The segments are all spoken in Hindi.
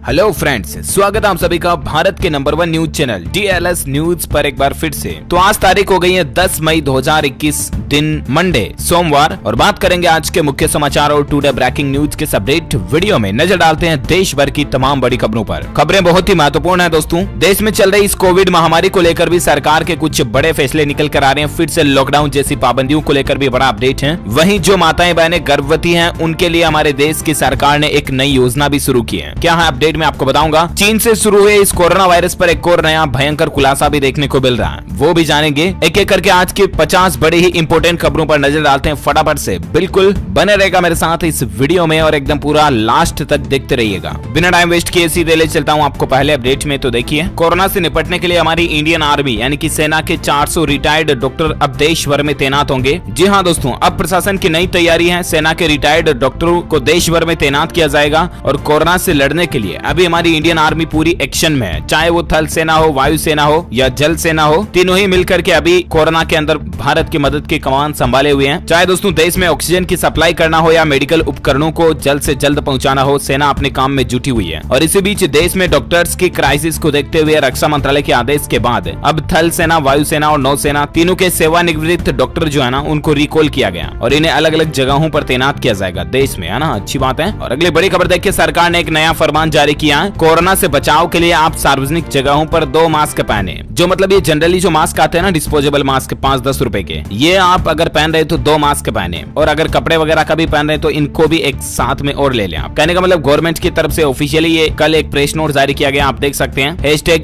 हेलो फ्रेंड्स, स्वागत है आप सभी का भारत के number 1 news channel DLS news पर एक बार फिर से। तो आज तारीख हो गई है 10 मई 2021, दिन मंडे सोमवार, और बात करेंगे आज के मुख्य समाचार और टुडे ब्रेकिंग न्यूज के अपडेट वीडियो में। नजर डालते हैं देश भर की तमाम बड़ी खबरों पर। खबरें बहुत ही महत्वपूर्ण है दोस्तों। देश में चल रही इस कोविड महामारी को लेकर भी सरकार के कुछ बड़े फैसले निकल कर आ रहे हैं। फिर से लॉकडाउन जैसी पाबंदियों को लेकर भी बड़ा अपडेट है। वहीं जो माताएं बहनें गर्भवती हैं उनके लिए हमारे देश की सरकार ने एक नई योजना भी शुरू की है। क्या है अपडेट में आपको बताऊंगा। चीन से शुरू हुए इस कोरोना वायरस पर एक और नया भयंकर खुलासा भी देखने को मिल रहा है, वो भी जानेंगे। एक एक करके आज की 50 बड़ी ही इंपोर्टेंट खबरों पर नजर डालते हैं फटाफट से। बिल्कुल बने रहेगा मेरे साथ इस वीडियो में और एकदम पूरा लास्ट तक देखते रहिएगा। बिना टाइम वेस्ट किए सीधे ले चलता हूं आपको पहले अपडेट में। तो देखिए, कोरोना से निपटने के लिए हमारी इंडियन आर्मी यानी कि सेना के 400 रिटायर्ड डॉक्टर अब देश भर में तैनात होंगे। जी हाँ दोस्तों, अब प्रशासन की नई तैयारी है। सेना के रिटायर्ड डॉक्टरों को देश भर में तैनात किया जाएगा और कोरोना से लड़ने के लिए अभी हमारी इंडियन आर्मी पूरी एक्शन में है। चाहे वो थल सेना हो, वायु सेना हो या जल सेना हो, तीनों ही मिलकर के अभी कोरोना के अंदर भारत की मदद की कमान संभाले हुए हैं। चाहे दोस्तों देश में ऑक्सीजन की सप्लाई करना हो या मेडिकल उपकरणों को जल्द से जल्द पहुंचाना हो, सेना अपने काम में जुटी हुई है। और इसी बीच देश में डॉक्टर्स की क्राइसिस को देखते हुए रक्षा मंत्रालय के आदेश के बाद अब थल सेना, वायु सेना और नौसेना तीनों के सेवानिवृत्त डॉक्टर जो है ना, उनको रिकॉल किया गया और इन्हें अलग अलग जगहों पर तैनात किया जाएगा देश में, है ना। अच्छी बात है। और अगली बड़ी खबर देखिए, सरकार ने एक नया फरमान जारी किया है। कोरोना से बचाव के लिए आप सार्वजनिक जगहों पर 2 मास्क पहने। जो मतलब ये जनरली जो मास्क आते हैं ना, डिस्पोजेबल मास्क 5-10 रुपए के, ये आप अगर पहन रहे तो 2 मास्क पहने। और अगर कपड़े वगैरह का भी पहन रहे तो इनको भी एक साथ में और ले लें आप। कहने का मतलब गवर्नमेंट की तरफ से ऑफिशियली ये कल एक प्रेस नोट जारी किया गया, आप देख सकते हैं।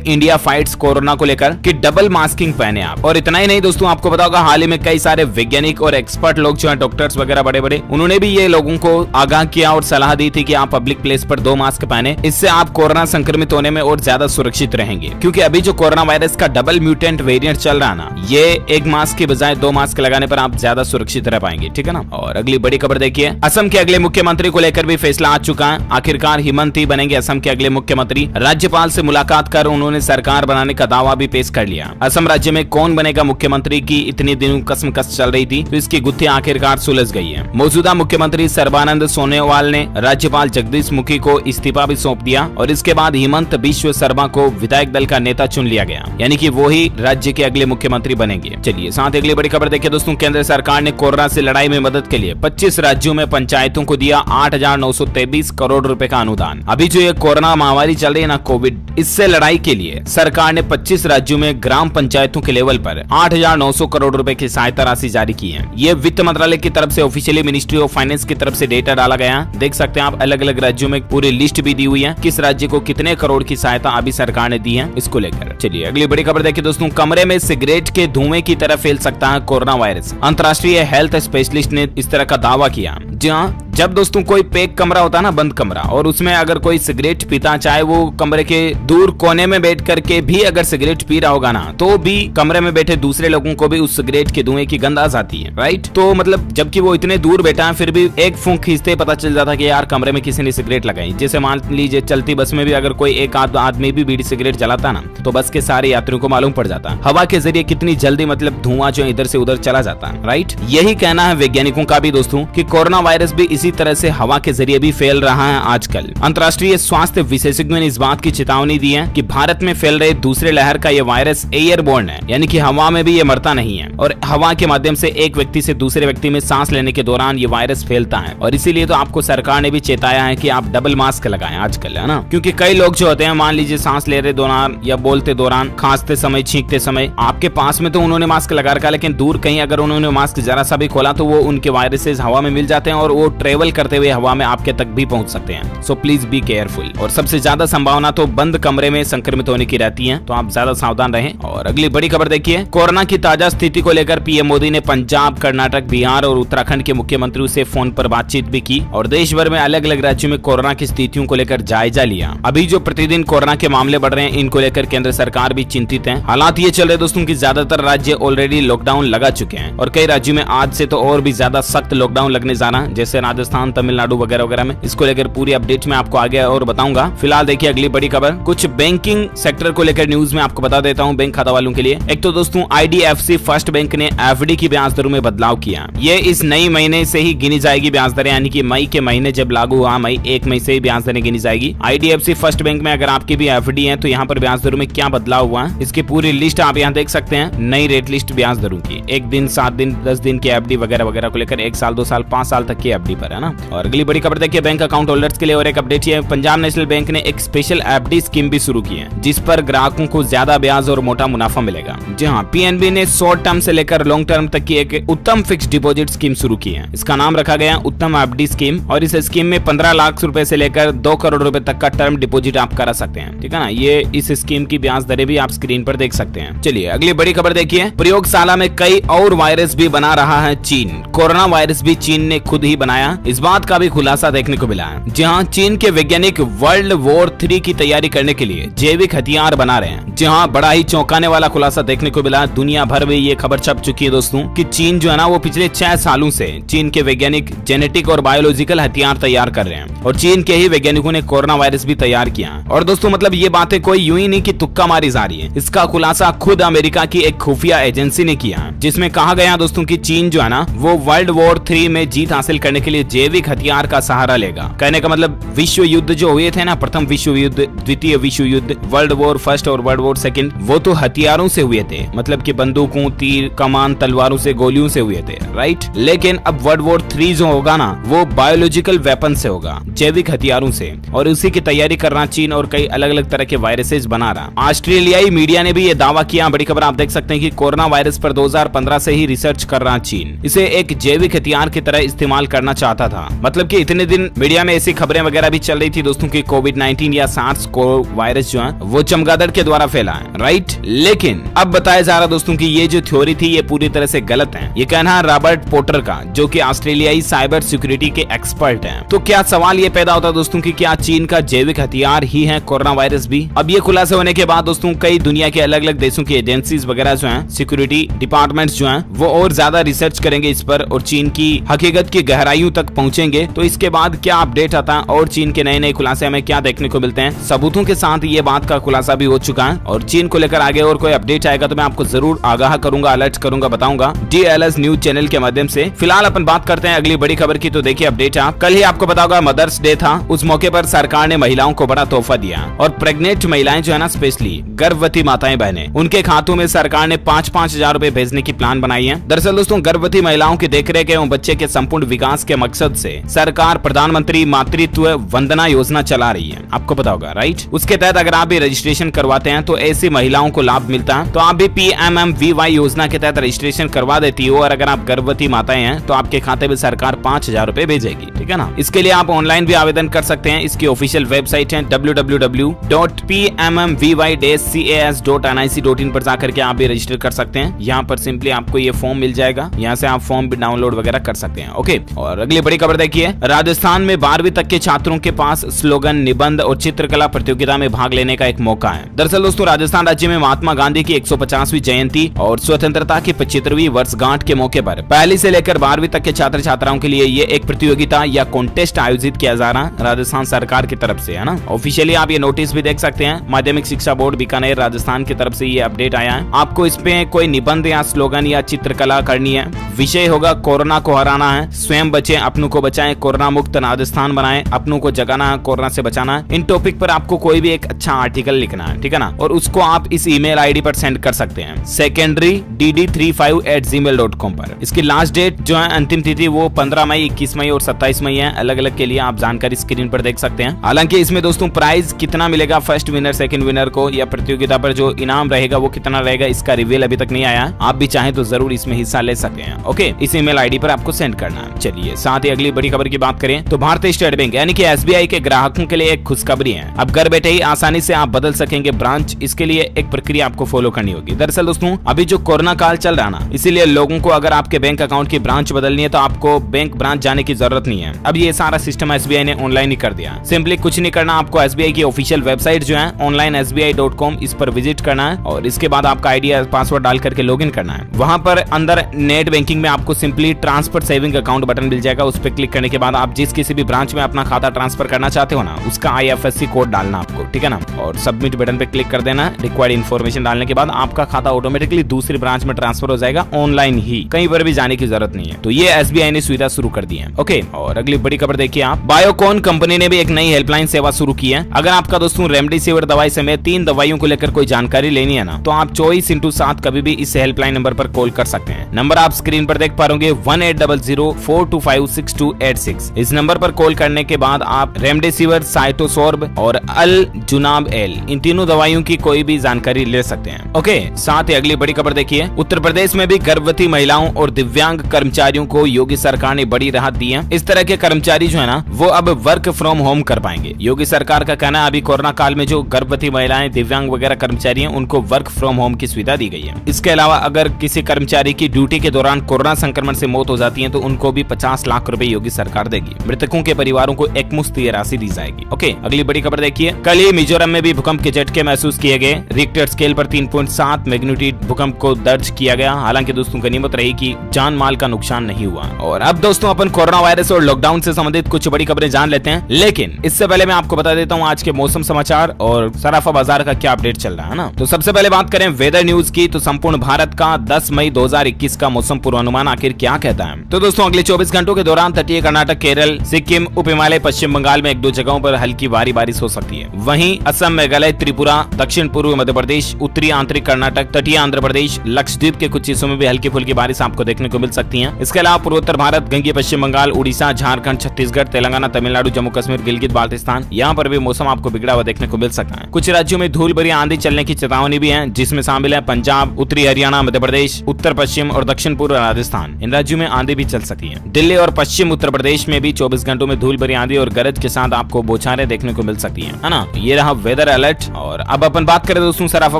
#इंडिया फाइट्स कोरोना को लेकर कि डबल मास्किंग पहने आप। और इतना ही नहीं दोस्तों, आपको पता होगा हाल ही में कई सारे वैज्ञानिक और एक्सपर्ट लोग जो है, डॉक्टर्स वगैरह बड़े बड़े, उन्होंने भी ये लोगों को आगाह किया और सलाह दी थी कि आप पब्लिक प्लेस पर 2 मास्क पहने। इससे आप कोरोना संक्रमित होने में और ज्यादा सुरक्षित रहेंगे। क्योंकि अभी जो कोरोना वायरस का डबल म्यूटेंट वेरिएंट चल रहा है ना, ये एक मास्क के बजाय 2 मास्क लगाने पर आप ज्यादा सुरक्षित रह पाएंगे, ठीक है ना। और अगली बड़ी खबर देखिए, असम के अगले मुख्यमंत्री को लेकर भी फैसला आ चुका है। आखिरकार हेमंत ही बनेंगे असम के अगले मुख्यमंत्री। राज्यपाल से मुलाकात कर उन्होंने सरकार बनाने का दावा भी पेश कर लिया। असम राज्य में कौन बनेगा मुख्यमंत्री की इतने दिनों कसमकस चल रही थी, तो इसकी गुत्थी आखिरकार सुलझ गई है। मौजूदा मुख्यमंत्री सर्बानंद सोनोवाल ने राज्यपाल जगदीश मुखी को इस्तीफा भी सौंप दिया और इसके बाद हेमंत बिश्व शर्मा को विधायक दल का नेता चुन लिया गया, यानी कि वो ही राज्य के अगले मुख्यमंत्री बनेंगे। चलिए साथ अगली बड़ी खबर देखिए दोस्तों, केंद्र सरकार ने कोरोना से लड़ाई में मदद के लिए 25 राज्यों में पंचायतों को दिया 8,923 करोड़ रुपए का अनुदान। अभी जो ये कोरोना महामारी चल रही है ना, कोविड, इससे लड़ाई के लिए सरकार ने 25 राज्यों में ग्राम पंचायतों के लेवल पर 8,900 करोड़ रुपए की सहायता राशि जारी की है। ये वित्त मंत्रालय की तरफ से ऑफिशियली मिनिस्ट्री ऑफ फाइनेंस की तरफ से डेटा डाला गया है। देख सकते हैं आप, अलग अलग राज्यों में पूरी लिस्ट भी दी हुई है, किस राज्य को कितने करोड़ की सहायता अभी सरकार ने दी है इसको लेकर। चलिए अगली बड़ी खबर देखिए दोस्तों, कमरे में सिगरेट के धुएं की तरह फैल सकता है कोरोना वायरस। अंतर्राष्ट्रीय हेल्थ स्पेशलिस्ट ने इस तरह का दावा किया। जी हाँ, जब दोस्तों कोई पैक कमरा होता है ना, बंद कमरा, और उसमें अगर कोई सिगरेट पीता, चाहे वो कमरे के दूर कोने में बैठ करके भी अगर सिगरेट पी रहा होगा ना, तो भी कमरे में बैठे दूसरे लोगों को भी उस सिगरेट के धुएं की गंध आ जाती है, राइट। तो मतलब जबकि वो इतने दूर बैठा है फिर भी एक फूंक खींचते पता चल जाता कि यार कमरे में किसी ने सिगरेट लगाई। जैसे मान लीजिए चलती बस में भी अगर कोई एक आदमी भी बीड़ी सिगरेट जलाता ना, तो बस के सारे यात्रियों को मालूम पड़ जाता है। हवा के जरिए कितनी जल्दी मतलब धुआं जो इधर से उधर चला जाता है, राइट। यही कहना है वैज्ञानिकों का भी दोस्तों कि कोरोना वायरस भी इसी तरह से हवा के जरिए भी फैल रहा है आजकल। अंतर्राष्ट्रीय स्वास्थ्य विशेषज्ञों ने इस बात की चेतावनी दी है कि भारत में फैल रहे दूसरे लहर का ये वायरस एयरबोर्न है, यानी कि हवा में भी ये मरता नहीं है और हवा के माध्यम से एक व्यक्ति से दूसरे व्यक्ति में सांस लेने के दौरान ये वायरस फैलता है। और इसीलिए तो आपको सरकार ने भी चेताया है कि आप डबल मास्क लगाएं आजकल, है ना। क्योंकि कई लोग जो होते हैं, मान लीजिए सांस ले रहे दौरान या बोलते दौरान, खांसते समय, छींकते समय, आपके पास में तो उन्होंने मास्क लगा रखा, लेकिन दूर कहीं अगर उन्होंने मास्क जरा सा भी खोला तो वो उनके वायरसेस हवा में मिल जाते हैं और वो ट्रेवल करते हुए हवा में आपके तक भी पहुंच सकते हैं। So please be careful. और सबसे ज्यादा संभावना तो बंद कमरे में संक्रमित होने की रहती है, तो आप ज्यादा सावधान रहें। और अगली बड़ी खबर देखिए, कोरोना की ताजा स्थिति को लेकर पीएम मोदी ने पंजाब, कर्नाटक, बिहार और उत्तराखंड के मुख्यमंत्रियों से फोन पर बातचीत भी की और देश भर में अलग अलग राज्यों में कोरोना की स्थितियों को लेकर जायजा लिया। अभी जो प्रतिदिन कोरोना के मामले बढ़ रहे हैं, इनको लेकर केंद्र सरकार भी चिंतित है। हालात ये चल रहे दोस्तों कि ज्यादातर राज्य ऑलरेडी लॉकडाउन लगा चुके हैं और कई राज्यों में आज से तो और भी ज्यादा सख्त लॉकडाउन लगने जाना, जैसे राजस्थान, राजस्थान, तमिलनाडु वगैरह वगैरह में। इसको लेकर पूरी अपडेट में आपको आगे और बताऊंगा। फिलहाल देखिए अगली बड़ी खबर, कुछ बैंकिंग सेक्टर को लेकर न्यूज में आपको बता देता हूं बैंक खाता वालों के लिए। एक तो दोस्तों IDFC फर्स्ट बैंक ने FD की ब्याज दरों में बदलाव किया। ये इस नई महीने से ही गिनी जाएगी ब्याज दरें, यानी कि मई के महीने जब लागू हुआ, 1 मई से ही ब्याज दरें गिनी जाएगी। IDFC फर्स्ट बैंक में अगर आपकी भी FD है तो यहाँ पर ब्याज दरों में क्या बदलाव हुआ है, इसकी पूरी लिस्ट आप यहाँ देख सकते हैं। नई रेट लिस्ट ब्याज दरों की 1 दिन, 7 दिन, 10 दिन की FD वगैरह वगैरह को लेकर 1 साल, 2 साल, 5 साल तक की FD पर है ना। और अगली बड़ी खबर देखिए बैंक अकाउंट होल्डर्स के लिए और एक अपडेट है, पंजाब नेशनल बैंक ने एक स्पेशल FD स्कीम भी शुरू की है, जिस पर ग्राहकों को ज्यादा ब्याज और मोटा मुनाफा मिलेगा। जी हाँ, PNB ने शॉर्ट टर्म से लेकर लॉन्ग टर्म तक की एक उत्तम फिक्स डिपॉजिट स्कीम शुरू की है। इसका नाम रखा गया उत्तम FD स्कीम और इस स्कीम में 15 लाख रुपए से लेकर 2 करोड़ रुपए तक का टर्म डिपॉजिट आप करा सकते हैं, ठीक है ना। ये इस स्कीम की ब्याज दरें भी आप स्क्रीन पर देख सकते हैं। चलिए अगली बड़ी खबर देखिए, प्रयोगशाला में कई और वायरस भी बना रहा है चीन। कोरोना वायरस भी चीन ने खुद ही बनाया, इस बात का भी खुलासा देखने को मिला है। जहां चीन के वैज्ञानिक वर्ल्ड वॉर 3 की तैयारी करने के लिए जैविक हथियार बना रहे हैं। जहां बड़ा ही चौंकाने वाला खुलासा देखने को मिला, दुनिया भर में ये खबर छप चुकी है दोस्तों कि चीन जो है ना वो पिछले 6 सालों से चीन के वैज्ञानिक जेनेटिक और बायोलॉजिकल हथियार तैयार कर रहे हैं और चीन के ही वैज्ञानिकों ने कोरोना वायरस भी तैयार किया। और दोस्तों मतलब ये बातें कोई यूं ही नहीं कि तुक्का मारी जा रही है, इसका खुलासा खुद अमेरिका की एक खुफिया एजेंसी ने किया, जिसमें कहा गया दोस्तों कि चीन जो है ना वो वर्ल्ड वॉर 3 में जीत हासिल करने के लिए जैविक हथियार का सहारा लेगा। कहने का मतलब विश्व युद्ध जो हुए थे ना, प्रथम विश्व युद्ध, द्वितीय विश्व युद्ध, वर्ल्ड वॉर फर्स्ट और वर्ल्ड वॉर सेकंड, वो तो हथियारों से हुए थे, मतलब कि बंदूकों, तीर, कमान, तलवारों से, गोलियों से हुए थे, राइट। लेकिन अब वर्ल्ड वॉर 3 जो होगा ना वो बायोलॉजिकल वेपन से होगा, जैविक हथियारों से, और उसी की तैयारी कर रहा चीन और कई अलग अलग तरह के वायरसेस बना रहा। ऑस्ट्रेलियाई मीडिया ने भी ये दावा किया, बड़ी खबर आप देख सकते हैं कि कोरोना वायरस पर 2015 से ही रिसर्च कर रहा चीन, इसे एक जैविक हथियार की तरह इस्तेमाल करना चाहता था। मतलब कि इतने दिन मीडिया में ऐसी खबरें वगैरह भी चल रही थी दोस्तों कि कोविड-19 या सार्स वायरस जो है वो चमगादड़ के द्वारा फैला है, राइट। लेकिन अब बताया जा रहा दोस्तों कि ये जो थ्योरी थी ये पूरी तरह से गलत है। ये कहना है रॉबर्ट पोर्टर का, जो कि ऑस्ट्रेलियाई साइबर सिक्योरिटी के एक्सपर्ट हैं। तो क्या सवाल ये पैदा होता दोस्तों कि क्या चीन का जैविक हथियार ही है कोरोना वायरस भी? अब ये खुलासा होने के बाद दोस्तों कई दुनिया के अलग अलग देशों की एजेंसीज वगैरह जो हैं, सिक्योरिटी डिपार्टमेंट्स जो हैं, वो और ज्यादा रिसर्च करेंगे इस पर और चीन की हकीकत की गहराइयों तक पहुंचेंगे। तो इसके बाद क्या अपडेट आता है और चीन के नए नए खुलासे हमें क्या देखने को मिलते हैं, सबूतों के साथ ये बात का खुलासा भी हो चुका है। और चीन को लेकर आगे और कोई अपडेट आएगा तो मैं आपको जरूर आगाह करूंगा, अलर्ट करूंगा, बताऊंगा DLS न्यूज चैनल के माध्यम से। फिलहाल अपन बात करते हैं अगली बड़ी खबर की। तो देखिए अपडेट आप, कल ही आपको पता होगा मदर्स डे था, उस मौके पर सरकार ने महिलाओं को बड़ा तोहफा दिया और प्रेग्नेंट महिलाएं जो है ना, स्पेशली गर्भवती माताएं बहनें, उनके खातों में सरकार ने 5-5 हजार रूपए भेजने की प्लान बनाई है। दरअसल दोस्तों गर्भवती महिलाओं की देखरेख एवं बच्चे के संपूर्ण विकास के मकसद से सरकार प्रधानमंत्री मातृत्व वंदना योजना चला रही है, आपको पता होगा, राइट। उसके तहत अगर आप भी रजिस्ट्रेशन करवाते हैं तो ऐसी महिलाओं को लाभ मिलता है। तो आप भी PMMVY योजना के तहत रजिस्ट्रेशन करवा देती हो और अगर आप गर्भवती माताएं हैं तो आपके खाते में सरकार 5,000 रूपए भेजेगी, ठीक है ना। इसके लिए आप ऑनलाइन भी आवेदन कर सकते हैं। इसकी ऑफिशियल वेबसाइट है www.pmmvy-cas.nic.in पर जाकर के आप भी रजिस्टर कर सकते हैं। यहाँ पर सिंपली आपको ये फॉर्म मिल जाएगा, यहाँ से आप फॉर्म भी डाउनलोड वगैरह कर सकते हैं, ओके। और अगली बड़ी खबर देखिए, राजस्थान में 12वीं तक के छात्रों के पास स्लोगन, निबंध और चित्रकला प्रतियोगिता में भाग लेने का एक मौका है। दरअसल दोस्तों राजस्थान राज्य में महात्मा गांधी की 150वीं जयंती और स्वतंत्रता की 75वीं वर्षगांठ के मौके पर पहली से लेकर 12वीं तक के छात्र छात्राओं के लिए ये एक प्रतियोगिता या कॉन्टेस्ट आयोजित किया जा रहा है राजस्थान सरकार की तरफ से, है ना। ऑफिशियली आप ये नोटिस भी देख सकते हैं, माध्यमिक शिक्षा बोर्ड बीकानेर राजस्थान की तरफ से ये अपडेट आया है। आपको इसमें कोई निबंध या स्लोगन या चित्रकला करनी है। विषय होगा कोरोना को हराना है, स्वयं बचे अपनों को बचाएं, कोरोना मुक्त राजस्थान बनाएं, अपनों को जगाना है, कोरोना से बचाना है। इन टॉपिक पर आपको कोई भी एक अच्छा आर्टिकल लिखना है, ठीक है ना, और उसको आप इस ईमेल आईडी पर सेंड कर सकते हैं secondary.dd35@gmail.com पर। इसकी लास्ट डेट जो है अंतिम तिथि वो 15 मई, 21 मई और 27 मई है। अलग अलग के लिए आप जानकारी स्क्रीन पर देख सकते हैं। हालांकि इसमें दोस्तों प्राइज कितना मिलेगा फर्स्ट विनर, सेकंड विनर को, या प्रतियोगिता पर जो इनाम रहेगा वो कितना रहेगा, इसका रिवील अभी तक नहीं आया। आप भी चाहें तो जरूर इसमें हिस्सा ले सकते हैं, ओके। इस ईमेल आईडी पर आपको सेंड करना है। चलिए साथ ही अगली बड़ी खबर की बात करें तो भारतीय स्टेट बैंक यानी कि SBI के ग्राहकों के लिए एक खुशखबरी है। अब घर बैठे ही आसानी से आप बदल सकेंगे ब्रांच। इसके लिए एक प्रक्रिया आपको फॉलो करनी होगी। दरअसल दोस्तों अभी जो कोरोना काल चल रहा ना, इसीलिए लोगों को अगर आपके बैंक अकाउंट की ब्रांच बदलनी है तो आपको बैंक ब्रांच जाने की जरूरत नहीं है। अब ये सारा सिस्टम SBI ने ऑनलाइन ही कर दिया। सिंपली कुछ नहीं करना, आपको SBI की ऑफिशियल वेबसाइट जो है onlinesbi.com, इस पर विजिट करना है और इसके बाद आपका आईडी पासवर्ड डाल करके लॉगिन करना है। वहां पर अंदर नेट बैंकिंग में आपको simply transfer saving account button मिल जाएगा, उस उस पर क्लिक करने के बाद आप जिस किसी भी ब्रांच में अपना खाता ट्रांसफर करना चाहते हो ना, उसका IFSC कोड डालना आपको, ठीक है ना, और सबमिट बटन पे क्लिक कर देना। रिक्वायर्ड इन्फॉर्मेशन डालने के बाद आपका खाता ऑटोमेटिकली दूसरी ब्रांच में ट्रांसफर हो जाएगा, ऑनलाइन ही, कहीं पर भी जाने की जरूरत नहीं है। तो ये SBI ने सुविधा शुरू कर दी है। ओके, और अगली बड़ी खबर देखिए आप, बायोकॉन कंपनी ने भी एक नई हेल्पलाइन सेवा शुरू की है। अगर आपका दोस्तों रेमडेसिविर दवाई समेत 3 दवाइयों को लेकर कोई जानकारी लेनी है ना, तो आप 24/7 कभी भी इस हेल्पलाइन नंबर पर कॉल कर सकते हैं। नंबर आप स्क्रीन पर देख पा रहे होंगे 1800-425-6286। इस नंबर पर कॉल करने के बाद आप रेमडेसिविर, साइटोसोर्ब और अल जुनाब एल, इन तीनों दवाइयों की कोई भी जानकारी ले सकते हैं। ओके, साथ ही अगली बड़ी खबर देखिए, उत्तर प्रदेश में भी गर्भवती महिलाओं और दिव्यांग कर्मचारियों को योगी सरकार ने बड़ी राहत दी है। इस तरह के कर्मचारी जो है ना, वो अब वर्क फ्रॉम होम कर पाएंगे। योगी सरकार का कहना है अभी कोरोना काल में जो गर्भवती महिलाएं, दिव्यांग वगैरह कर्मचारी हैं, उनको वर्क फ्रॉम होम की सुविधा दी गई है। इसके अलावा अगर किसी कर्मचारी की ड्यूटी के दौरान कोरोना संक्रमण से मौत हो जाती है तो उनको भी 50 लाख रुपए योगी सरकार देगी। मृतकों के परिवारों को एकमुश्त ये राशि दी जाएगी। ओके, अगली बड़ी खबर देखिए, कल ही मिजोरम में भी भूकंप के झटके महसूस किए गए। रिक्टर स्केल पर 3.7 मैग्नीट्यूड भूकंप को दर्ज किया गया। हालांकि दोस्तों गनीमत रही कि जान माल का नुकसान नहीं हुआ। और अब दोस्तों अपन कोरोना वायरस और लॉकडाउन से संबंधित कुछ बड़ी खबरें जान लेते हैं, लेकिन इससे पहले मैं आपको बता देता हूँ आज के मौसम समाचार और सराफा बाजार का क्या अपडेट चल रहा है ना। तो सबसे पहले बात करें वेदर न्यूज की, तो संपूर्ण भारत का 10 मई 2021 का मौसम पूर्वानुमान आखिर क्या कहता है। तो दोस्तों अगले 24 घंटों के दौरान तटीय कर्नाटक, केरल, सिक्किम, उप हिमालय, पश्चिम बंगाल में 1-2 जगहों पर हल्की भारी बारिश हो सकती है। वहीं असम, मेघालय, त्रिपुरा, दक्षिण पूर्व मध्य प्रदेश, उत्तरी आंतरिक कर्नाटक, तटीय आंध्र प्रदेश, लक्षद्वीप के कुछ हिस्सों में भी हल्की फुल्की बारिश आपको देखने को मिल सकती है। इसके अलावा पूर्वोत्तर भारत, गंगीय पश्चिम बंगाल, उड़ीसा, झारखंड, छत्तीसगढ़, तेलंगाना, तमिलनाडु, जम्मू कश्मीर, गिलगित बाल्टिस्तान, यहाँ पर भी मौसम आपको बिगड़ा हुआ देखने को मिल सकता है। कुछ राज्यों में धूल भरी आंधी चलने की चेतावनी भी है, जिसमें शामिल है पंजाब, उत्तरी हरियाणा, मध्य प्रदेश, उत्तर पश्चिम और दक्षिण पूर्व राजस्थान। इन राज्यों में आंधी भी चल सकती है। दिल्ली और पश्चिम उत्तर प्रदेश में भी 24 घंटों में धूल भरी आंधी और गरज के साथ आपको बौछारें देखने को मिल सकती है ना। ये रहा वेदर अलर्ट। और अब अपन बात करें दोस्तों सराफा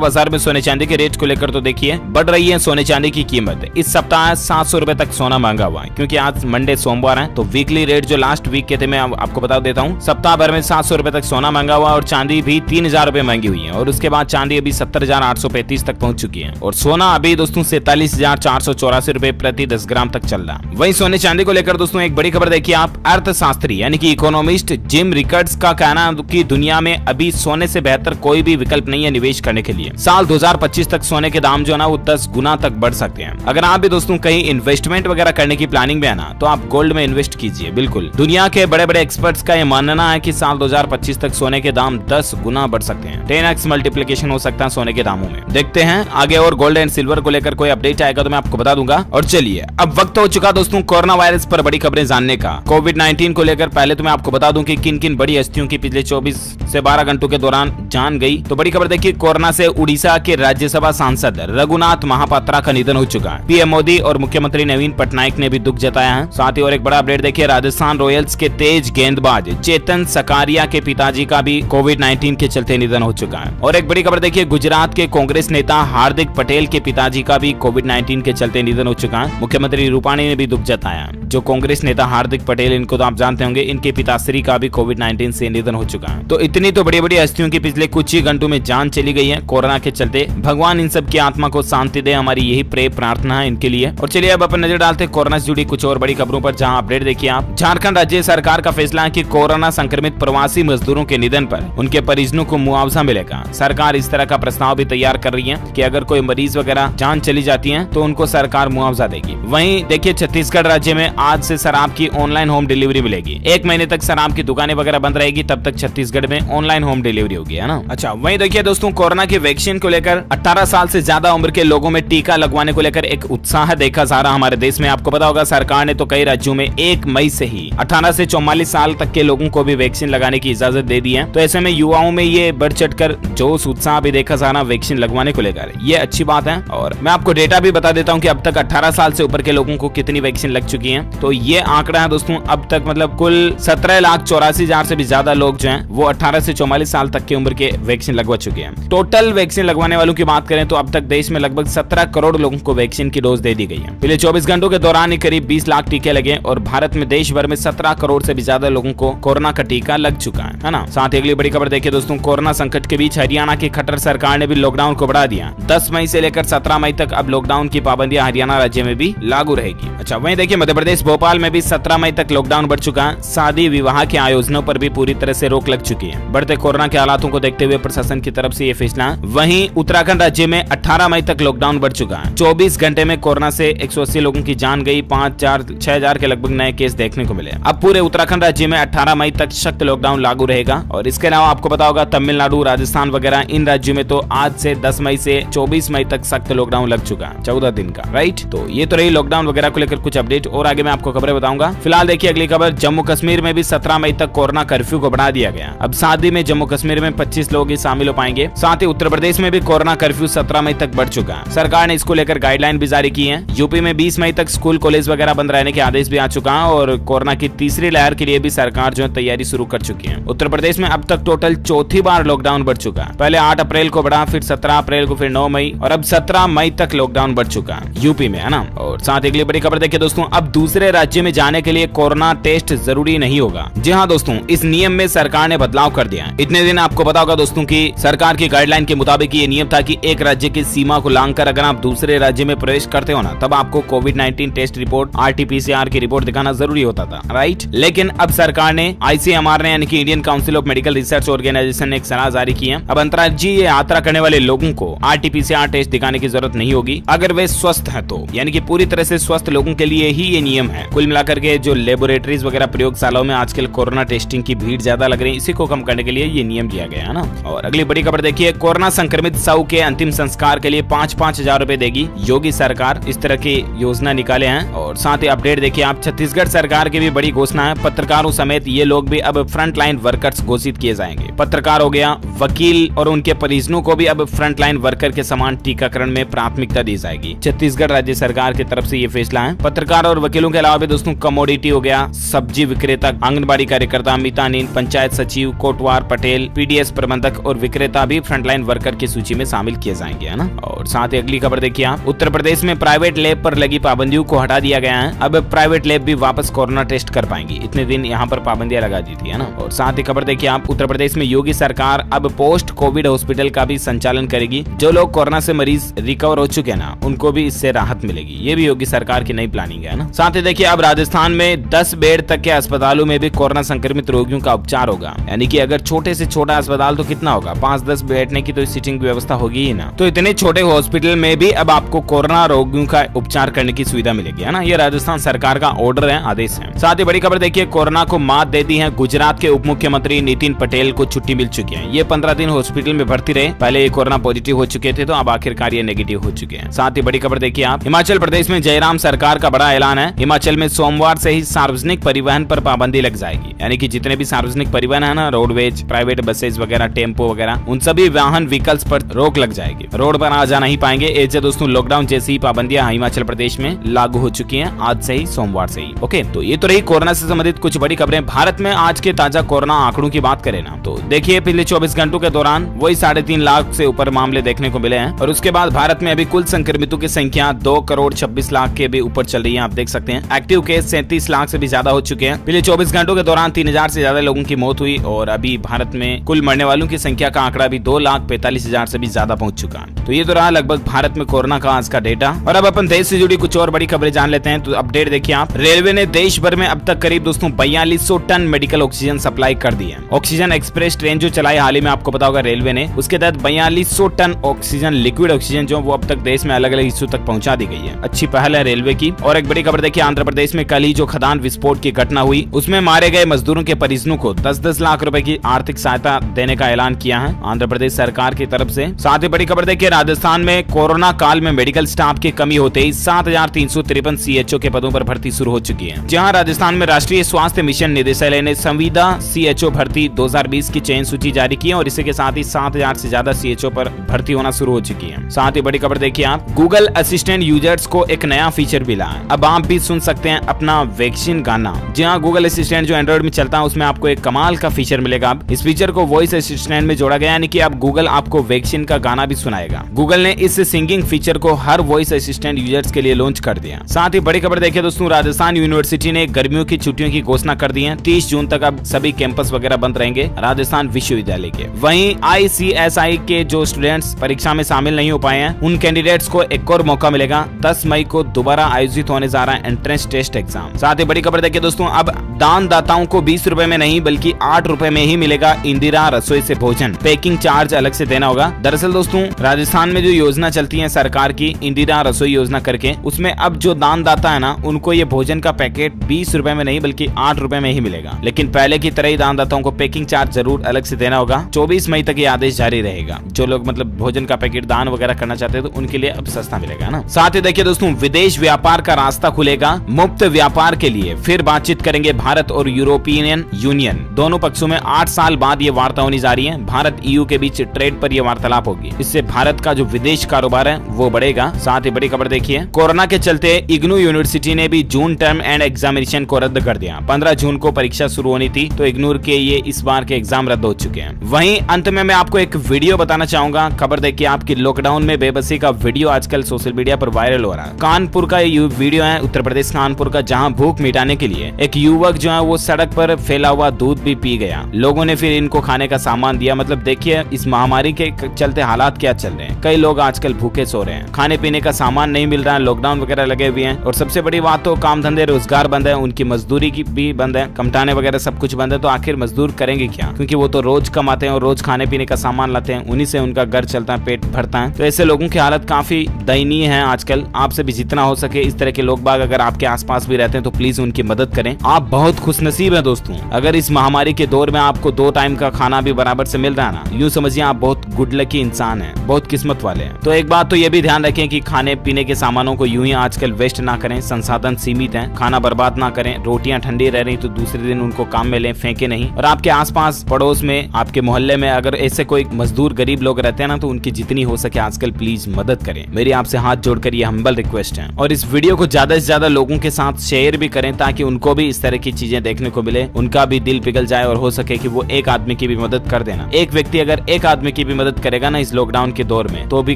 बाजार में सोने चांदी के रेट को लेकर, तो देखिए बढ़ रही है सोने चांदी की कीमत। इस सप्ताह 700 रुपए तक सोना महंगा हुआ है, क्योंकि आज मंडे सोमवार है। तो वीकली रेट जो लास्ट वीक के थे मैं आपको बता देता हूँ। सप्ताह भर में 700 रुपए तक सोना महंगा हुआ और चांदी भी 3000 रुपए महंगी हुई है। और उसके बाद चांदी अभी 70,835 तक पहुंच चुकी है और सोना अभी दोस्तों 47,484 रुपए प्रति 10 ग्राम तक चल रहा है। वहीं सोने चांदी को लेकर दोस्तों एक बड़ी खबर देखिए आप, अर्थशास्त्री यानी कि इकोनॉमिस्ट जिम रिकर्ड्स का कहना है कि दुनिया में अभी सोने से बेहतर कोई भी विकल्प नहीं है निवेश करने के लिए। साल 2025 तक सोने के दाम जो है ना वो 10 गुना तक बढ़ सकते हैं। अगर आप भी दोस्तों कहीं इन्वेस्टमेंट वगैरह करने की प्लानिंग में है ना, तो आप गोल्ड में इन्वेस्ट कीजिए। बिल्कुल, दुनिया के बड़े बड़े एक्सपर्ट्स का यह मानना है कि साल 2025 तक सोने के दाम 10 गुना बढ़ सकते हैं। 10x मल्टीप्लिकेशन हो सकता है सोने के दामों में। देखते हैं आगे और गोल्ड एंड सिल्वर को लेकर कोई अपडेट आएगा तो मैं आपको बता दूंगा। और चलिए अब वक्त हो चुका दोस्तों कोरोना वायरस पर बड़ी खबरें जानने का। कोविड-19 को लेकर पहले तो मैं आपको बता दूं कि किन किन बड़ी हस्तियों की पिछले 24 से 12 घंटों के दौरान जान गई। तो बड़ी खबर देखिए, कोरोना से उड़ीसा के राज्यसभा सांसद रघुनाथ महापात्रा का निधन हो चुका है। पीएम मोदी और मुख्यमंत्री नवीन पटनायक ने भी दुख जताया है। साथ ही और एक बड़ा अपडेट देखिए, राजस्थान रॉयल्स के तेज गेंदबाज चेतन सकारिया के पिताजी का भी कोविड-19 के चलते निधन हो चुका है। और एक बड़ी खबर देखिए, गुजरात के कांग्रेस नेता हार्दिक पटेल के पिताजी का भी कोविड-19 के चलते निधन हो चुका है। मुख्यमंत्री रूपाणी ने भी दुख जताया। जो कांग्रेस नेता हार्दिक पटेल, इनको तो आप जानते होंगे, इनके पिताश्री का भी कोविड-19 से निधन हो चुका है। तो इतनी तो बड़ी बड़ी हस्तियों की पिछले कुछ ही घंटों में जान चली गई है कोरोना के चलते। भगवान इन सब की आत्मा को शांति दे, हमारी यही प्रे प्रार्थना है इनके लिए। और चलिए अब अपन नजर डालते हैं कोरोना से जुड़ी कुछ और बड़ी खबरों पर, जहां अपडेट देखिए आप। झारखंड राज्य सरकार का फैसला है कि कोरोना संक्रमित प्रवासी मजदूरों के निधन पर उनके परिजनों को मुआवजा मिलेगा। सरकार इस तरह का प्रस्ताव भी तैयार कर रही है कि अगर कोई मरीज वगैरह जान चली जाती है तो उनको सरकार मुआवजा देगी। वहीं देखिए छत्तीसगढ़ राज्य में आज से शराब की ऑनलाइन होम डिलीवरी मिलेगी। 1 महीने तक शराब की दुकानें वगैरह बंद रहेगी, तब तक छत्तीसगढ़ में ऑनलाइन होम डिलीवरी होगी, है ना। अच्छा, वहीं देखिए दोस्तों कोरोना की वैक्सीन को लेकर 18 साल से ज्यादा उम्र के लोगों में टीका लगवाने को लेकर एक उत्साह देखा जा रहा हमारे देश में। आपको पता होगा सरकार ने तो कई राज्यों में 1 मई से ही 18 से 44 साल तक के लोगों को भी वैक्सीन लगाने की इजाजत दे दी है। तो ऐसे में युवाओं में ये बढ़ चढ़कर जोश उत्साह भी देखा जा रहा वैक्सीन लगवाने को लेकर, ये अच्छी बात है। और मैं आपको डेटा भी बता देता हूँ कि अब तक 18 साल से ऊपर के लोगों को कितनी वैक्सीन लग चुकी है। तो ये आंकड़ा है दोस्तों, अब तक मतलब कुल 17,84,000 से भी ज्यादा लोग जो हैं वो 18 से 44 साल तक की उम्र के वैक्सीन लगवा चुके हैं। टोटल वैक्सीन लगवाने वालों की बात करें तो अब तक देश में लगभग 17 करोड़ लोगों को वैक्सीन की डोज दे दी गई है। पिछले 24 घंटों के दौरान ही करीब 20 लाख टीके लगे और भारत में देश भर में 17 करोड़ से भी ज्यादा लोगों को कोरोना का टीका लग चुका है ना। साथ ही अगली बड़ी खबर देखिए दोस्तों, कोरोना संकट के बीच हरियाणा की खट्टर सरकार ने भी लॉकडाउन को बढ़ा दिया। 10 मई से लेकर 17 मई तक अब लॉकडाउन की पाबंदियां हरियाणा राज्य में भी लागू रहेगी। अच्छा, वहीं देखिए मध्य प्रदेश भोपाल बंगाल में भी 17 मई तक लॉकडाउन बढ़ चुका है। शादी विवाह के आयोजनों पर भी पूरी तरह से रोक लग चुकी है। बढ़ते कोरोना के हालातों को देखते हुए प्रशासन की तरफ से ये फैसला। वहीं उत्तराखंड राज्य में 18 मई तक लॉकडाउन बढ़ चुका है। 24 घंटे में कोरोना से 180 लोगों की जान गई। 6,000 के लगभग नए केस देखने को मिले। अब पूरे उत्तराखंड राज्य में 18 मई तक सख्त लॉकडाउन लागू रहेगा। और इसके अलावा आपको पता होगा तमिलनाडु, राजस्थान वगैरह इन राज्यों में तो आज से 10 मई से 24 मई तक सख्त लॉकडाउन लग चुका है, 14 दिन का, राइट। तो ये तो रही लॉकडाउन वगैरह को लेकर कुछ अपडेट, और आगे मैं आपको खबरें बताऊंगा। फिलहाल देखिए अगली खबर, जम्मू कश्मीर में भी 17 मई तक कोरोना कर्फ्यू को बढ़ा दिया गया। अब शादी में जम्मू कश्मीर में 25 लोग ही शामिल हो पाएंगे। साथ ही उत्तर प्रदेश में भी कोरोना कर्फ्यू 17 मई तक बढ़ चुका है। सरकार ने इसको लेकर गाइडलाइन भी जारी की है। यूपी में 20 मई तक स्कूल कॉलेज वगैरह बंद रहने के आदेश भी आ चुका है। और कोरोना की तीसरी लहर के लिए भी सरकार जो है तैयारी शुरू कर चुकी है। उत्तर प्रदेश में अब तक टोटल चौथी बार लॉकडाउन बढ़ चुका है। पहले 8 अप्रैल को बढ़ा, फिर 17 अप्रैल को, फिर 9 मई और अब 17 मई तक लॉकडाउन बढ़ चुका है यूपी में, है ना। और साथ ही अगली बड़ी खबर देखिए दोस्तों, अब दूसरे राज्य में जाने के लिए कोरोना टेस्ट जरूरी नहीं होगा। जी हाँ दोस्तों, इस नियम में सरकार ने बदलाव कर दिया है। इतने दिन आपको पता होगा दोस्तों कि सरकार की गाइडलाइन के मुताबिक ये नियम था कि एक राज्य की सीमा को लांघकर अगर आप दूसरे राज्य में प्रवेश करते हो ना, तब आपको कोविड-19 टेस्ट रिपोर्ट RT-PCR की रिपोर्ट दिखाना जरूरी होता था, राइट। लेकिन अब सरकार ने ICMR ने यानी कि Indian council of medical research organisation ने एक सलाह जारी की है। अब अंतर्राज्यीय यात्रा करने वाले लोगों को RT-PCR टेस्ट दिखाने की जरूरत नहीं होगी अगर वे स्वस्थ हैं तो, यानी कि पूरी तरह से स्वस्थ लोगों के लिए ही ये नियम है। कुल मिलाकर के जो लेबोरेटरीज वगैरह प्रयोगशालाओं में आजकल कोरोना टेस्टिंग की भीड़ ज्यादा लग रही है, इसी को कम करने के लिए ये नियम दिया गया है ना। और अगली बड़ी खबर देखिए, कोरोना संक्रमित शव के अंतिम संस्कार के लिए 5-5 हजार रूपए देगी योगी सरकार। इस तरह की योजना निकाले हैं। और साथ ही अपडेट देखिए आप, छत्तीसगढ़ सरकार की भी बड़ी घोषणा है। पत्रकारों समेत ये लोग भी अब फ्रंट लाइन वर्कर्स घोषित किए जाएंगे। पत्रकार हो गया, वकील और उनके परिजनों को भी अब फ्रंट लाइन वर्कर के समान टीकाकरण में प्राथमिकता दी जाएगी। छत्तीसगढ़ राज्य सरकार की तरफ से ये फैसला है। पत्रकार और वकीलों के अलावा भी दोस्तों कमोडिटी हो गया, सब्जी विक्रेता, आंगनबाड़ी कार्यकर्ता, मितानिन, पंचायत सचिव, कोटवार, पटेल, PDS प्रबंधक और विक्रेता भी फ्रंटलाइन वर्कर की सूची में शामिल किए जाएंगे, है ना। और साथ ही अगली खबर देखिए आप, उत्तर प्रदेश में प्राइवेट लैब पर लगी पाबंदियों को हटा दिया गया है। अब प्राइवेट लैब भी वापस कोरोना टेस्ट कर पाएंगी। इतने दिन यहाँ पर पाबंदियां लगा दी थी, है ना। और साथ ही खबर देखिए आप, उत्तर प्रदेश में योगी सरकार अब पोस्ट कोविड हॉस्पिटल का भी संचालन करेगी। जो लोग कोरोना से मरीज रिकवर हो चुके हैं ना, उनको भी इससे राहत मिलेगी। ये भी योगी सरकार की नई प्लानिंग है ना। साथ ही देखिए अब राजस्थान में 10 बेड तक के अस्पतालों में भी कोरोना संक्रमित रोगियों का उपचार होगा। यानी कि अगर छोटे से छोटा अस्पताल तो कितना होगा, 5-10 बैठने की तो सीटिंग व्यवस्था होगी ही ना। तो इतने छोटे हॉस्पिटल में भी अब आपको कोरोना रोगियों का उपचार करने की सुविधा मिलेगी, है ना। ये राजस्थान सरकार का ऑर्डर है, आदेश है। साथ ही बड़ी खबर देखिए, कोरोना को मात दे दी है। गुजरात के उप मुख्यमंत्री नितिन पटेल को छुट्टी मिल चुकी है। ये 15 दिन हॉस्पिटल में भर्ती रहे। पहले ये कोरोना पॉजिटिव हो चुके थे, तो अब आखिरकार ये नेगेटिव हो चुके हैं। साथ ही बड़ी खबर देखिए आप, हिमाचल प्रदेश में जयराम सरकार का बड़ा ऐलान है। हिमाचल में सोमवार से ही सार्वजनिक परिवहन पर पाबंदी लग जाएगी। यानी कि जितने भी सार्वजनिक परिवहन है ना, रोडवेज, प्राइवेट बसेस वगैरह, टेम्पो वगैरह, उन सभी वाहन व्हीकल्स पर रोक लग जाएगी। रोड पर आ जा नहीं पाएंगे। ऐसे दोस्तों लॉकडाउन जैसी ही पाबंदियां हिमाचल प्रदेश में लागू हो चुकी हैं आज से ही, सोमवार से ही। ओके, तो ये तो रही कोरोना से संबंधित कुछ बड़ी खबरें। भारत में आज के ताजा कोरोना आंकड़ों की बात करें ना, तो देखिए पिछले 24 घंटों के दौरान वही 3.5 लाख से ऊपर मामले देखने को मिले हैं। और उसके बाद भारत में अभी कुल संक्रमितों की संख्या 2,26,00,000 के भी ऊपर चल रही है। आप देख सकते हैं एक्टिव केस 37 लाख से भी ज्यादा हो चुके हैं। पिछले 24 घंटों के दौरान 3000 से ज्यादा लोगों की मौत हुई। और अभी भारत में कुल मरने वालों की संख्या का आंकड़ा भी 2,45,000 से भी ज्यादा पहुंच चुका है। तो ये तो रहा लगभग भारत में कोरोना का आज का डेटा। और अब अपन देश से जुड़ी कुछ और बड़ी खबरें जान लेते हैं। तो अपडेट देखिए आप, रेलवे ने देश भर में अब तक करीब दोस्तों 4200 टन मेडिकल ऑक्सीजन सप्लाई कर दी है। ऑक्सीजन एक्सप्रेस ट्रेन जो चलाई हाल ही में, आपको पता होगा रेलवे ने, उसके तहत 4200 टन ऑक्सीजन, लिक्विड ऑक्सीजन जो वो अब तक देश में अलग अलग हिस्सों तक पहुंचा दी गई है। अच्छी पहल है रेलवे की। और एक बड़ी खबर देखिए, आंध्र प्रदेश में कल ही जो खदान विस्फोट की घटना हुई, उसमें मारे गए मजदूरों के परिजनों को 10-10 लाख रुपए की आर्थिक सहायता देने का ऐलान किया है आंध्र प्रदेश सरकार की तरफ से। साथ ही बड़ी खबर देखिए, राजस्थान में कोरोना काल में मेडिकल स्टाफ की कमी होते ही 7,353 CHO के पदों पर भर्ती शुरू हो चुकी है। जहां राजस्थान में राष्ट्रीय स्वास्थ्य मिशन निदेशालय ने संविदा CHO भर्ती 2020 की चयन सूची जारी की है। और इसी के साथ ही 7,000 से ज्यादा CHO पर भर्ती होना शुरू हो चुकी है। साथ ही बड़ी खबर देखिए आप, गूगल असिस्टेंट यूजर्स को एक नया फीचर मिला है। अब आप भी सुन सकते हैं अपना वैक्सीन गाना। जी हाँ, गूगल असिस्टेंट जो एंड्रॉइड में चलता है, उसमें आपको एक कमाल का फीचर मिलेगा। इस फीचर को वॉइस असिस्टेंट में जोड़ा गया, यानी कि अब गूगल आपको वैक्सीन का गाना भी सुनाएगा। गूगल ने इस सिंगिंग फीचर को हर वॉइस असिस्टेंट यूजर्स के लिए लॉन्च कर दिया। साथ ही बड़ी खबर देखिए दोस्तों, राजस्थान यूनिवर्सिटी ने गर्मियों की छुट्टियों की घोषणा कर दी है। 30 जून तक अब सभी कैंपस वगैरह बंद रहेंगे राजस्थान विश्वविद्यालय के। वहीं ICSI के जो स्टूडेंट्स परीक्षा में शामिल नहीं हो पाए हैं, उन कैंडिडेट्स को एक और मौका मिलेगा। 10 मई को दोबारा आयोजित होने जा रहा है एंट्रेंस टेस्ट टेस्ट एग्जाम। साथ ही बड़ी खबर देखिए दोस्तों, अब दानदाताओं को 20 रुपए में नहीं बल्कि 8 रुपए में ही मिलेगा इंदिरा रसोई से भोजन। पैकिंग चार्ज अलग से देना होगा। दरअसल दोस्तों, राजस्थान में जो योजना चलती है सरकार की इंदिरा रसोई योजना करके, उसमें अब जो दानदाता है ना, उनको ये भोजन का पैकेट 20 रुपए में नहीं बल्कि 8 रुपए में ही मिलेगा। लेकिन पहले की तरह ही दानदाताओं को पैकिंग चार्ज जरूर अलग से देना होगा। 24 मई तक ये आदेश जारी रहेगा। जो लोग मतलब भोजन का पैकेट दान वगैरह करना चाहते हैं तो उनके लिए अब सस्ता मिलेगा ना। साथ ही देखिए दोस्तों, विदेश व्यापार का रास्ता खुलेगा। मुफ्त व्यापार के लिए फिर बातचीत करेंगे भारत और यूरोपियन यूनियन। दोनों पक्षों में 8 साल बाद ये वार्ता होनी जा रही है। भारत EU के बीच ट्रेड पर यह वार्तालाप होगी। इससे भारत का जो विदेश कारोबार है वो बढ़ेगा। साथ ही बड़ी खबर देखिए, कोरोना के चलते इग्नू यूनिवर्सिटी ने भी जून टर्म एंड एग्जामिनेशन को रद्द कर दिया। 15 जून को परीक्षा शुरू होनी थी, तो इग्नू के ये इस बार के एग्जाम रद्द हो चुके हैं। वहीं अंत में मैं आपको एक वीडियो बताना चाहूंगा। खबर देखिए, आपकी लॉकडाउन में बेबसी का वीडियो आजकल सोशल मीडिया पर वायरल हो रहा है। कानपुर का ये वीडियो है, उत्तर प्रदेश कानपुर का, जहां भूख मिटाने के लिए एक युवक जो है वो सड़क पर फैला हुआ दूध भी पी गया। लोगों ने फिर इनको खाने का सामान दिया। मतलब देखिए इस महामारी के चलते हालात क्या चल रहे हैं। कई लोग आजकल भूखे सो रहे हैं, खाने पीने का सामान नहीं मिल रहा है, लॉकडाउन वगैरह लगे हुए हैं। और सबसे बड़ी बात तो काम धंधे रोजगार बंद है, उनकी मजदूरी की भी बंद है, कमटाने वगैरह सब कुछ बंद है। तो आखिर मजदूर करेंगे क्या, क्योंकि वो तो रोज कमाते हैं और रोज खाने पीने का सामान लाते हैं, उन्हीं से उनका घर चलता है, पेट भरता है। तो ऐसे लोगों की हालत काफी दयनीय है आजकल। आपसे भी जितना हो सके इस तरह के लोग बाग अगर आपके आसपास भी रहते हैं तो प्लीज उनकी मदद करें। आप बहुत खुशनसीब हैं दोस्तों, अगर इस महामारी के दौर में आपको 2 टाइम का खाना भी बराबर से मिल रहा है ना, यूं समझिए आप बहुत गुड लकी इंसान हैं, बहुत किस्मत वाले हैं। तो एक बात तो ये भी ध्यान रखें कि खाने पीने के सामानों को यूं ही आजकल वेस्ट ना करें। संसाधन सीमित हैं, खाना बर्बाद ना करें। रोटियां ठंडी रह रही तो दूसरे दिन उनको काम में लें, फेंके नहीं। और आपके आसपास पड़ोस में, आपके मोहल्ले में अगर ऐसे कोई मजदूर गरीब लोग रहते हैं ना, तो उनकी जितनी हो सके आजकल प्लीज मदद करें। मेरी आपसे हाथ जोड़कर ये हम्बल रिक्वेस्ट है। और इस वीडियो को ज्यादा से ज्यादा लोगों के साथ शेयर भी करें ताकि उनको भी इस तरह की चीजें देखने को मिले, उनका भी दिल पिघल जाए और हो सके कि वो एक आदमी की भी मदद कर देना। एक व्यक्ति अगर एक आदमी की भी मदद करेगा ना इस लॉकडाउन के दौर में तो भी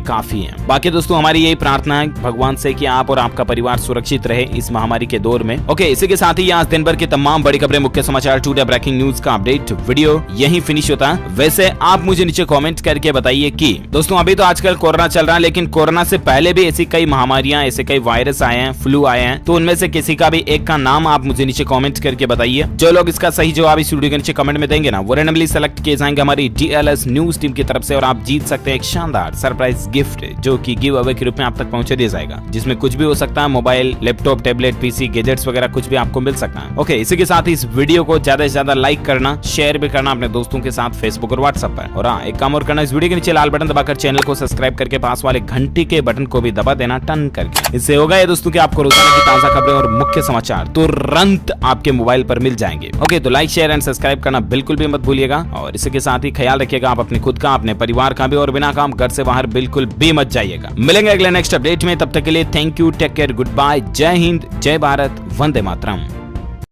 काफी है। बाकी दोस्तों हमारी यही प्रार्थना है भगवान से कि आप और आपका परिवार सुरक्षित रहे इस महामारी के दौर में। ओके, इसी के साथ ही आज दिन भर की तमाम बड़ी खबरें, मुख्य समाचार, टुडे ब्रेकिंग न्यूज का अपडेट वीडियो यही फिनिश होता है। वैसे आप मुझे नीचे कमेंट करके बताइए कि दोस्तों अभी तो आजकल कोरोना चल रहा है, लेकिन कोरोना से पहले भी ऐसी कई महामारियां, ऐसे कई वायरस आए हैं, फ्लू आए हैं, तो उनमें से किसी का भी एक का नाम आप मुझे नीचे कमेंट करके बताइए। जो लोग इसका सही जवाब इस वीडियो के नीचे कमेंट में देंगे ना, वो रैंडमली सेलेक्ट किए जाएंगे हमारी DLS न्यूज टीम की तरफ से, और आप जीत सकते हैं एक शानदार सरप्राइज गिफ्ट जो कि गिव अवे के रूप में आप तक पहुंचा दिया जाएगा, जिसमें कुछ भी हो सकता है, mobile, laptop, tablet, PC, gadgets वगैरह कुछ भी आपको मिल सकता है। ओके, इसी के साथ इस वीडियो को ज्यादा से ज्यादा लाइक करना, शेयर भी करना अपने दोस्तों के साथ फेसबुक और व्हाट्सएप पर। और हाँ, एक काम और करना, इस वीडियो के नीचे लाल बटन दबाकर चैनल को सब्सक्राइब करके पास वाले घंटी के बटन को भी दबा देना टन करके। इससे होगा ये दोस्तों कि आपको रोजाना की ताजा खबरें और मुख्य समाचार तुरंत आपके मोबाइल पर मिल जाएंगे। ओके, तो लाइक, शेयर एंड सब्सक्राइब करना बिल्कुल भी मत भूलिएगा। और इसी के साथ ही ख्याल रखिएगा आप अपने खुद का, अपने परिवार का भी, और बिना काम घर से बाहर बिल्कुल भी मत जाइएगा। मिलेंगे अगले नेक्स्ट अपडेट में, तब तक के लिए thank you, take care, good bye, जय हिंद, जय भारत, वंदे मातरम।